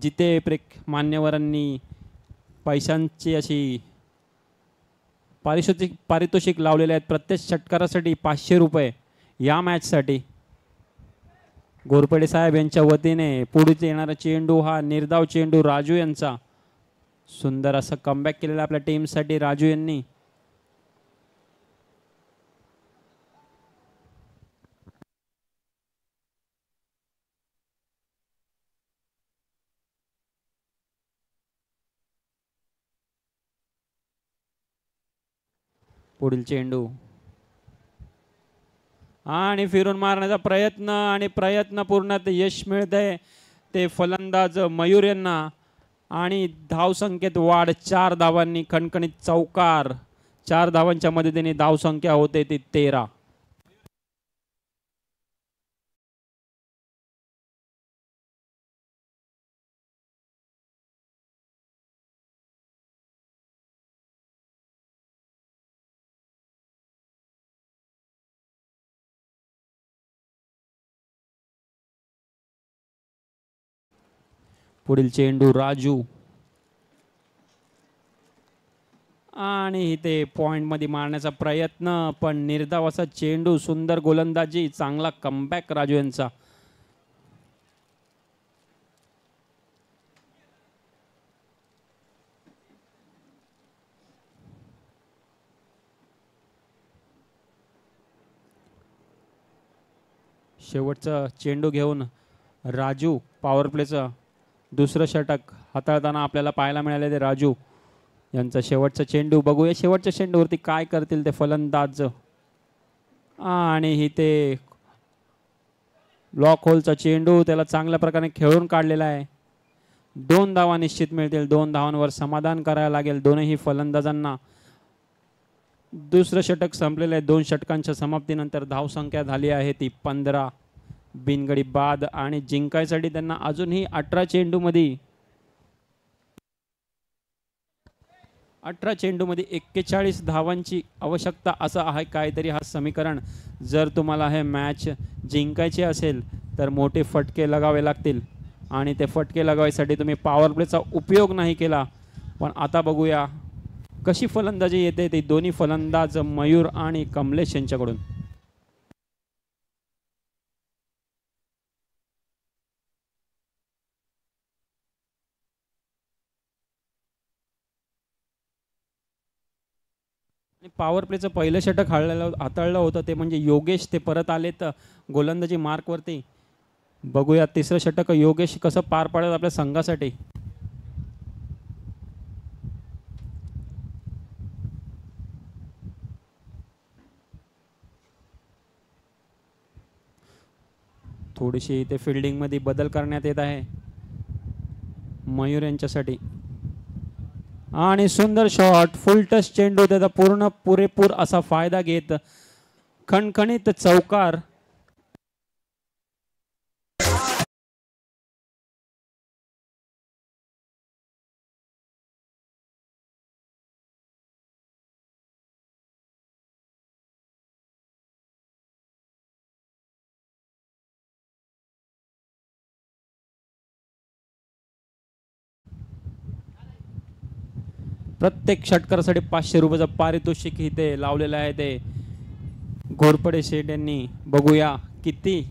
जिथे मान्यवरांनी पैशांची अशी पारितोषिक लावलेले आहेत प्रत्येक षटकारासाठी 500 रुपये या मॅचसाठी. घोरपडे साहेब यांच्या वतीने पुढे येणारा चेंडू हा निर्धाव चेंडू राजू यांचा. सुंदर असं कमबॅक केलेलं आपल्या टीमसाठी राजू यांनी. पुढील चेंडू आणि फिरून मारण्याचा प्रयत्न आणि प्रयत्न पूर्णत यश मिळतंय ते फलंदाज मयूर यांना. आणि धाव संख्येत वाढ 4 धावांनी. खणखणीत चौकार. 4 धावांच्या मदतीने धाव संख्या होते ती 13. पुढील चेंडू राजू आणि इथे पॉइंट मध्ये मारण्याचा प्रयत्न पण निर्धाव असा चेंडू. सुंदर गोलंदाजी, चांगला कमबॅक राजू यांचा. शेवटचा चेंडू घेऊन राजू पॉवर प्लेचं दुसरं षटक हाताळताना आपल्याला पाहायला मिळाले ते राजू यांचा शेवटचा चेंडू. बघूया शेवटच्या चेंडूवरती काय करतील ते फलंदाज. आणि ही ते ब्लॉक होलचा चेंडू त्याला चांगल्या प्रकारे खेळून काढलेला आहे. 2 धावा निश्चित मिळतील. 2 धावांवर समाधान करायला लागेल दोनही फलंदाजांना. दुसरं षटक संपलेलं आहे. 2 षटकांच्या समाप्तीनंतर धावसंख्या झाली आहे ती 15. बिनगडी बाद आणि जिंकायसाठी त्यांना अजूनही 18 चेंडूमध्ये 41 धावांची आवश्यकता असं आहे काहीतरी हा समीकरण. जर तुम्हाला हे मॅच जिंकायचे असेल तर मोठे फटके लगावे लागतील आणि ते फटके लगावायसाठी तुम्ही पॉवर प्लेचा उपयोग नाही केला. पण आता बघूया कशी फलंदाजी येते ती दोन्ही फलंदाज मयूर आणि कमलेश यांच्याकडून. पॉवर प्लेचं पहिलं षटक हाताळलं होतं ते म्हणजे योगेश. ते परत आलेत गोलंदाजी मार्कवरती. बघूया तिसरं षटक योगेश कसं पार पाडेल आपल्या संघासाठी. थोडीशी इथे फिल्डिंगमध्ये बदल करण्यात येत आहे मयूर यांच्यासाठी. आणि सुंदर शॉट फुल टच चेंडू त्याचा पुरेपूर असा फायदा घेत खणखणीत चौकार. प्रत्येक षटकारासाठी 500 रुपयाचं पारितोषिक इथे लावलेलं आहे ते घोरपडे शेठ यांनी. बघूया किती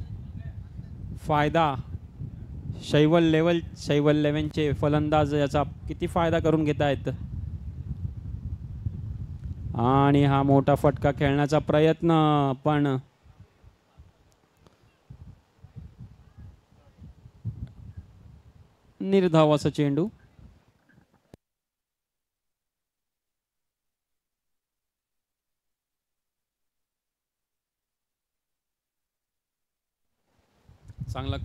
फायदा शैवल लेव्हनचे फलंदाज याचा किती फायदा करून घेत आहेत. आणि हा मोठा फटका खेळण्याचा प्रयत्न पण निर्धाव असा चेंडू. चांगला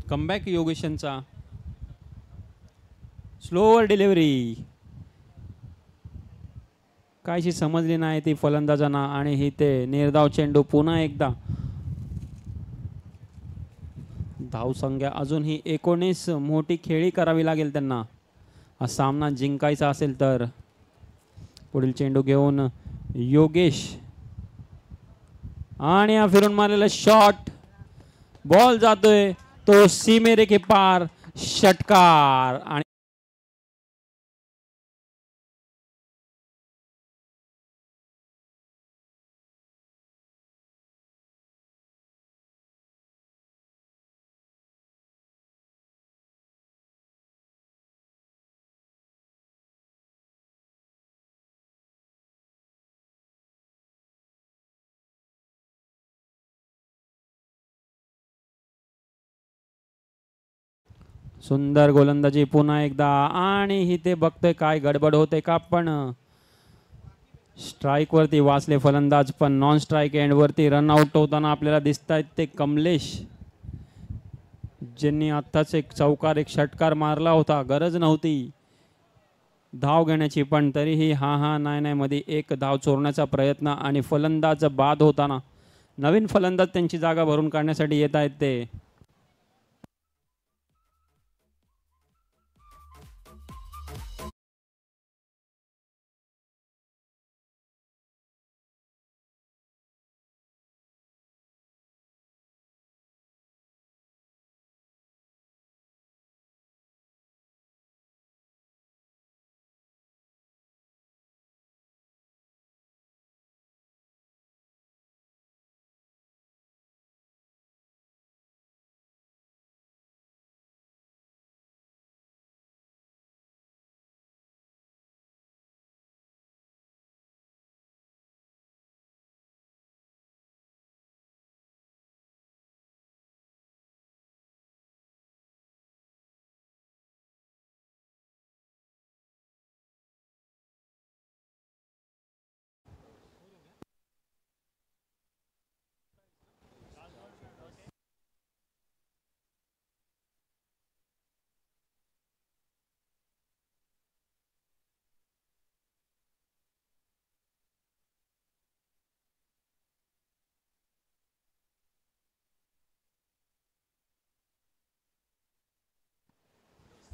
कमबॅक योगेशनचा. स्लोअर डिलिव्हरी काहीशी समजली नाही ती फलंदाजांना आणि ही ते निर्धाव चेंडू. पुन्हा एकदा धावसंख्या अजूनही 19. मोठी खेळी करावी लागेल त्यांना हा सामना जिंकायचा असेल तर. पुढील चेंडू घेऊन योगेश आणि हा फिरून मारलेला शॉट. बॉल जातोय तो सीमेरेखे पार. षटकार आणि सुंदर गोलंदाजी पुन्हा एकदा. आणि ही ते बघतोय काय गडबड होते का. पण स्ट्राईक वरती वाचले फलंदाज पण नॉन स्ट्राईक एंड वरती रनआउट होताना आपल्याला दिसत आहेत ते कमलेश ज्यांनी आत्ताच एक चौकार एक षटकार मारला होता. गरज नव्हती धाव घेण्याची पण तरीही हा नाही मध्ये एक धाव चोरण्याचा प्रयत्न आणि फलंदाज बाद होताना नवीन फलंदाज त्यांची जागा भरून काढण्यासाठी येत आहेत ते.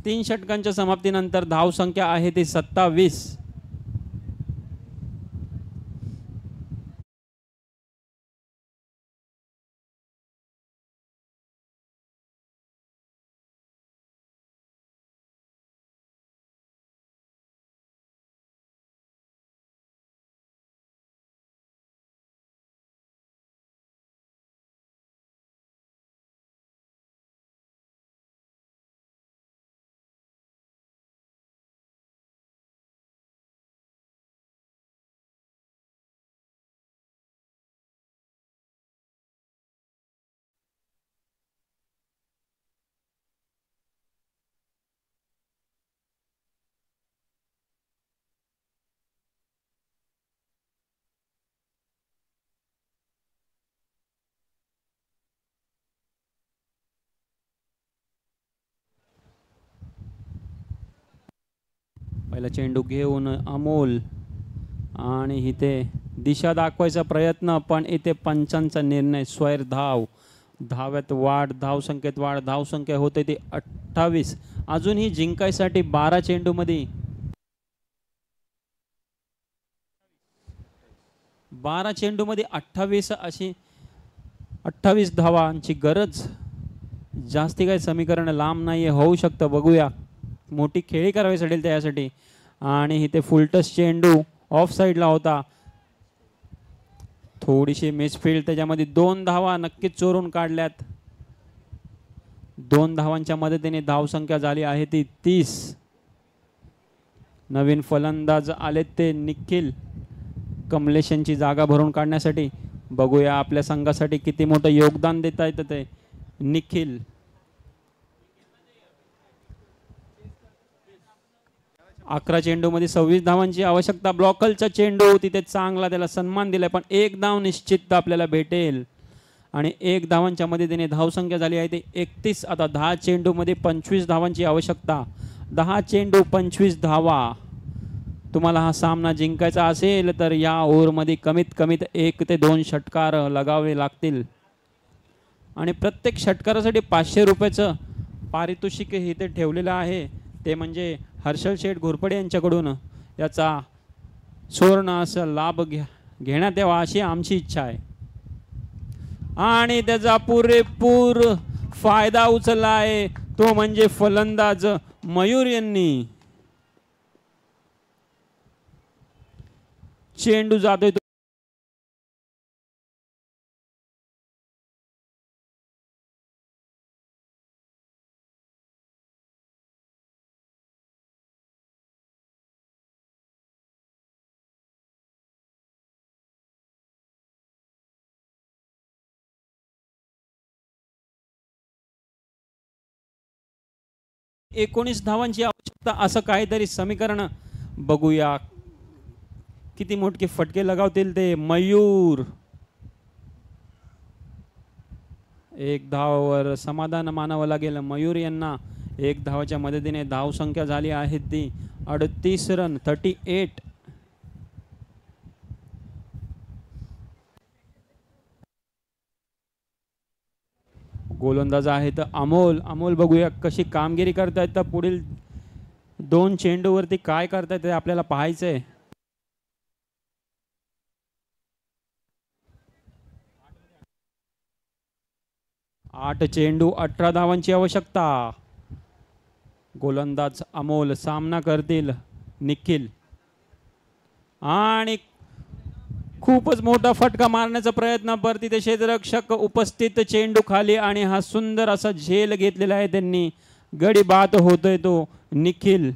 3 षटकांच्या समाप्तीनंतर धावसंख्या आहे ती 27. पहिला चेंडू घेऊन अमोल आणि इथे दिशा दाखवायचा प्रयत्न, पण इथे पंचांचा निर्णय स्वैर धाव. धाव्यात वाढ, धावसंख्येत वाढ, धावसंख्या होते ती 28. अजूनही जिंकायसाठी 12 चेंडूमध्ये 28 अशी 28 धावांची गरज. जास्ती काही समीकरण लांब नाही आहे, होऊ शकतं. बघूया, मोठी खेळी करावी लागेल त्यासाठी. आणि इथे फुलटस चेंडू ऑफ साईडला होता, थोडीशी मिसफील्ड, त्याच्यामध्ये 2 धावा नक्कीच चोरून काढल्यात. 2 धावांच्या मदतीने धावसंख्या झाली आहे ती 30. नवीन फलंदाज आले ते निखिल कमलेश यांची जागा भरून काढण्यासाठी. बघूया आपल्या संघासाठी किती मोठं योगदान देता येतं ते निखिल. अकरा चेंडूमध्ये 26 धावांची आवश्यकता. ब्लॉकलचा चेंडू तिथे चांगला, त्याला सन्मान दिलाय, पण 1 धाव निश्चित आपल्याला भेटेल. आणि 1 धावांच्या मदतीने धावसंख्या झाली आहे ते 31. आता 10 चेंडूमध्ये 25 धावांची आवश्यकता. 10 चेंडू 25 धावा. तुम्हाला हा सामना जिंकायचा असेल तर या ओव्हरमध्ये कमीत कमीत 1 ते 2 षटकार लगावे लागतील. आणि प्रत्येक षटकारासाठी 500 रुपयाचं पारितोषिक इथे ठेवलेलं आहे. ते म्हणजे हर्षल शेठ घोरपडे यांच्याकडून याचा सुवर्ण असं लाभ घेण्यात यावा अशी आमची इच्छा आहे. आणि त्याचा पुरेपूर फायदा उचलला आहे तो म्हणजे फलंदाज मयूर यांनी. चेंडू जातोय तो 19 धावांची आवश्यकता असं काहीतरी समीकरण. बघूया किती मोठे फटके लगावतील ते मयूर. 1 धावावर समाधान मानावं लागेल मयूर यांना. 1 धावाच्या मदतीने धावसंख्या झाली आहे ती 38 रन, 38. गोलंदाज आहेत अमोल. अमोल बघूया कशी कामगिरी करतायत, तर पुढील 2 चेंडूवरती काय करतायत ते आपल्याला पाहायचंय. 8 चेंडू 18 धावांची आवश्यकता. गोलंदाज अमोल, सामना करतील निखिल. आणि खूपच मोठा फटका मारण्याचा प्रयत्न, परती ते क्षेत्ररक्षक उपस्थित, चेंडू खाली आणि हा सुंदर असा झेल घेतलेला आहे त्यांनी. गडी बाद होतोय तो निखिल.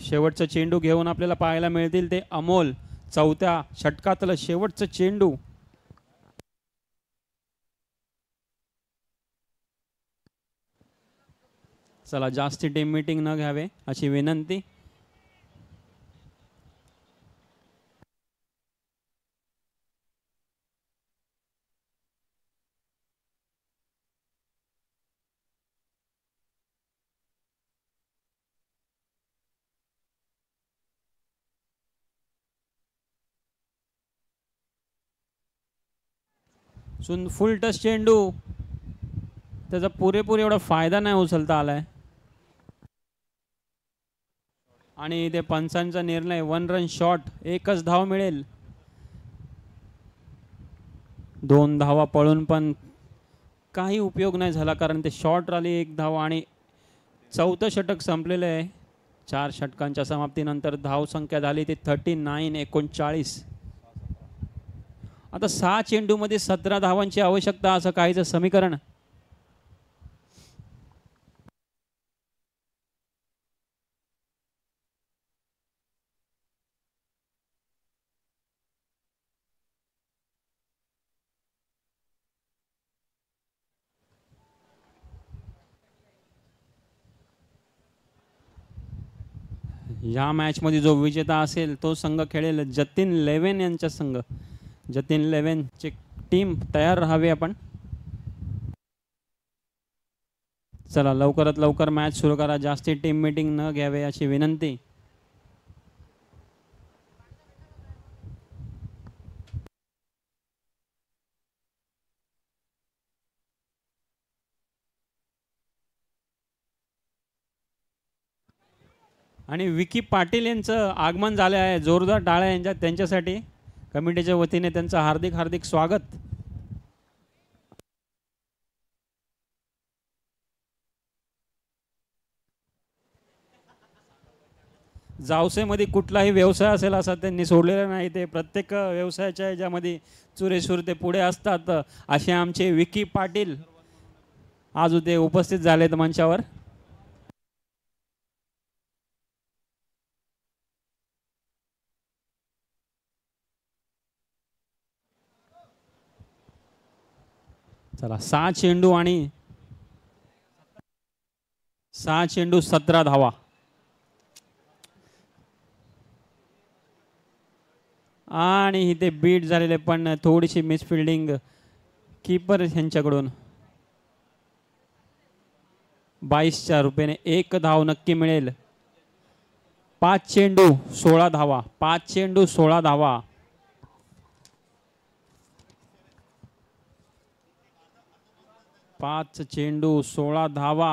शेवटचा चेंडू घेऊन आपल्याला पाहायला मिळतील ते अमोल. चौथ्या षटकातलं शेवटचं चेंडू. चला जास्ती टीम मीटिंग न घ्यावे अशी विनंती. फुल टच चेंडू. त्याचा पुरेपूर एवढा फायदा नाही उचलता आलाय आणि ते पंचांचा निर्णय 1 रन शॉट. एकच धाव मिळेल. 2 धावा पळून पण काही उपयोग नाही झाला कारण ते शॉट राहिली 1 धाव आणि चौथं षटक संपलेलं आहे. 4 षटकांच्या समाप्तीनंतर धाव संख्या झाली ती 39 आता 6 चेंडूमध्ये 17 धावांची आवश्यकता असं काहीच समीकरण. या मॅच मध्ये जो विजेता असेल तो संघ खेळेल जतीन लेवेन यांचा संघ. जतीन लेवेनची टीम तयार राहावी आपण. चला लवकरात लवकर मॅच सुरू करा. जास्ती टीम मीटिंग न घ्यावे अशी विनंती. आणि विकी पाटील यांचं आगमन झाले आहे. जोरदार टाळ्या त्यांच्यासाठी कमिटीच्या वतीने त्यांचं हार्दिक हार्दिक स्वागत. जावसेमध्ये कुठलाही व्यवसाय असेल असा त्यांनी सोडलेला नाही. ते प्रत्येक व्यवसायाच्या याच्यामध्ये चुरेसूर ते पुढे असतात. असे आमचे विकी पाटील आज ते उपस्थित झालेत मंचावर. चला 6 चेंडू आणि 17 धावा. आणि इथे बीट झालेले पण थोडीशी मिसफिल्डिंग कीपर यांच्याकडून. 22च्या रुपयाने 1 धाव नक्की मिळेल. 5 चेंडू 16 धावा. 5 चेंडू 16 धावा. 5 चेंडू 16 धावा.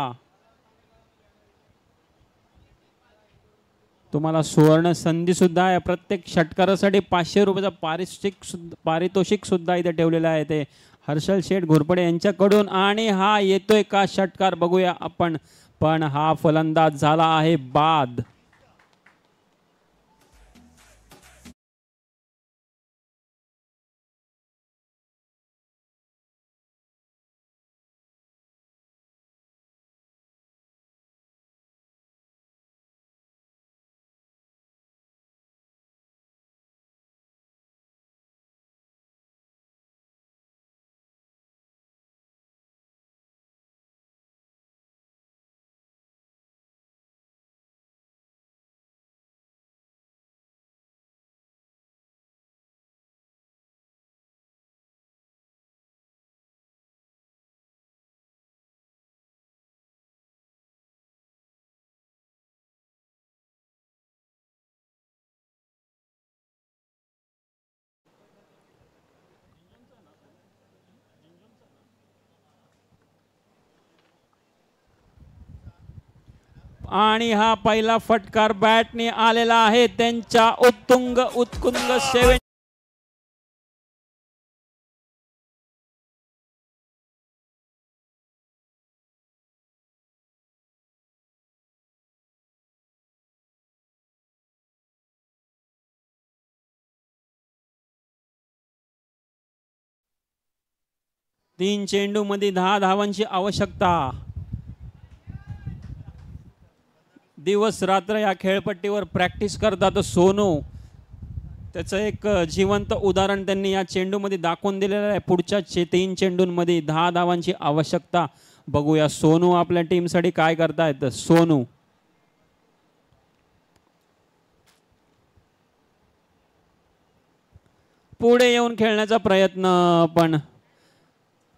तुम्हाला सुवर्ण संधी सुद्धा आहे. प्रत्येक षटकारासाठी 500 रुपयाचा पारितोषिक सुद्धा इथे ठेवलेलं आहे ते हर्षल शेठ घोरपडे यांच्याकडून. आणि हा येतोय का षटकार बघूया आपण. पण हा फलंदाज झाला आहे बाद. आणि हा पहिला फटकार बॅटने आलेला आहे त्यांच्या उत्तुंग सेवे. तीन चेंडू मध्ये 10 धावांची आवश्यकता. दिवस रात्र या खेळपट्टीवर प्रॅक्टिस करतात सोनू, त्याचं एक जिवंत उदाहरण त्यांनी या चेंडूमध्ये दाखवून दिलेलं आहे. पुढच्या 3 चेंडूंमध्ये 10 धावांची आवश्यकता. बघूया सोनू आपल्या टीमसाठी काय करतायत. सोनू पुढे येऊन खेळण्याचा प्रयत्न, पण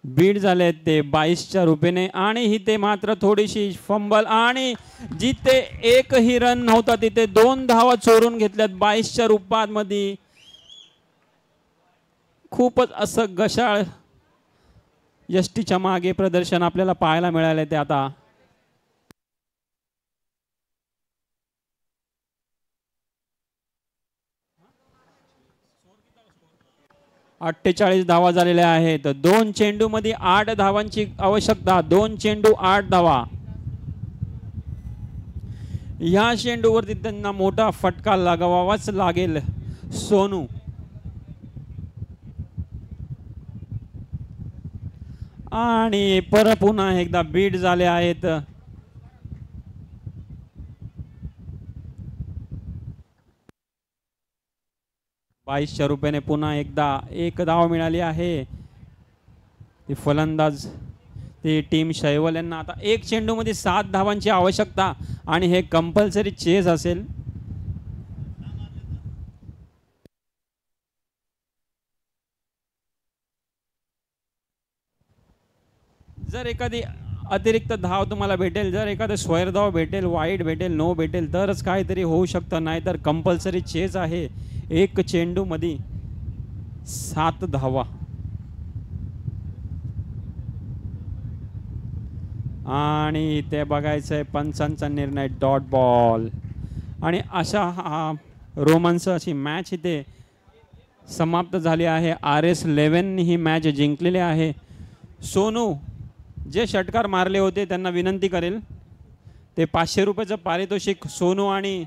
बीट झाले ते 22च्या रुपयाने. आणि इथे मात्र थोडीशी फंबल, आणि जिथे एकही रन नव्हता तिथे 2 धावा चोरून घेतल्यात 22च्या रूपामध्ये. खूपच असं गशाळ यष्टीच्या मागे प्रदर्शन आपल्याला पाहायला मिळाले ते आता. 48 धावा झालेल्या आहेत. 2 चेंडू मध्ये 8 धावांची आवश्यकता. 2 चेंडू 8 धावा. या चेंडूवरती त्यांना मोठा फटका लगावावाच लागेल. सोनू आणि पुन्हा एकदा बीट झाले आहेत. ₹22च्या रुपयाने पुन्हा एकदा 1 धाव मिळाली आहे. ती फलंदाज ती टीम शैवल यांना आता 1 चेंडू मध्ये 7 धावांची आवश्यकता आणि हे कंपल्सरी चेज असेल. जर एखादी अतिरिक्त धाव तुम्हाला भेटेल, जर एखादं स्क्वेअर धाव भेटेल, वाईड भेटेल, नो भेटेल तरच काहीतरी होऊ शकतं, नाहीतर कंपल्सरी चेज आहे. 1 चेंडू मध्ये 7 धावा. आणि ते बघायचंय पंचांचा निर्णय, डॉट बॉल. आणि अशा रोमांस अशी मॅच इथे समाप्त झाली आहे. RS11 ही मॅच जिंकलेली आहे. सोनू जे षटकार मारले होते त्यांना विनंती करेल ते 500 रुपयाचं पारितोषिक सोनू आणि